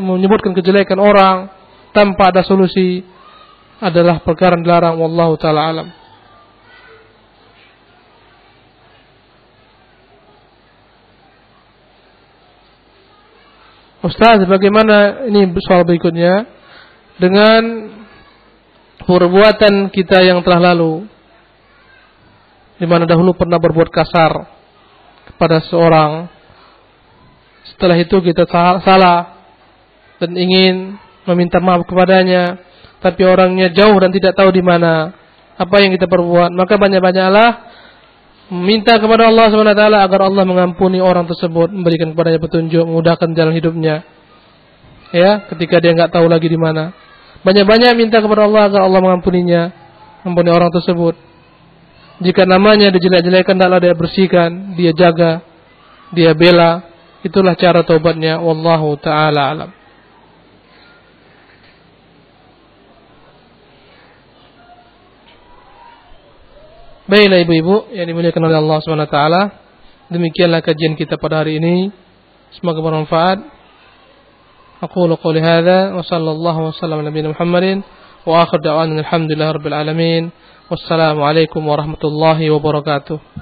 menyebutkan kejelekan orang tanpa ada solusi, adalah perkara yang dilarang. Wallahu ta'ala alam. Ustaz, bagaimana ini soal berikutnya dengan perbuatan kita yang telah lalu, di mana dahulu pernah berbuat kasar kepada seorang, setelah itu kita salah dan ingin meminta maaf kepadanya, tapi orangnya jauh dan tidak tahu di mana, apa yang kita perbuat? Maka banyak-banyaklah minta kepada Allah SWT agar Allah mengampuni orang tersebut, memberikan kepadanya petunjuk, memudahkan jalan hidupnya. Ya, ketika dia enggak tahu lagi di mana. Banyak-banyak minta kepada Allah agar Allah mengampuninya, mengampuni orang tersebut. Jika namanya dijelek-jelekan, hendaklah dia bersihkan, dia jaga, dia bela. Itulah cara taubatnya. Wallahu ta'ala alam. Baiklah ibu-ibu yang dimuliakan oleh Allah SWT, demikianlah kajian kita pada hari ini. Semoga bermanfaat. Aqulu qouli hadza wa sallallahu wa sallam ala nabiyina Muhammadin wa akhir da'wana alhamdulillahi rabbil alamin. Wassalamu alaikum warahmatullahi wabarakatuh.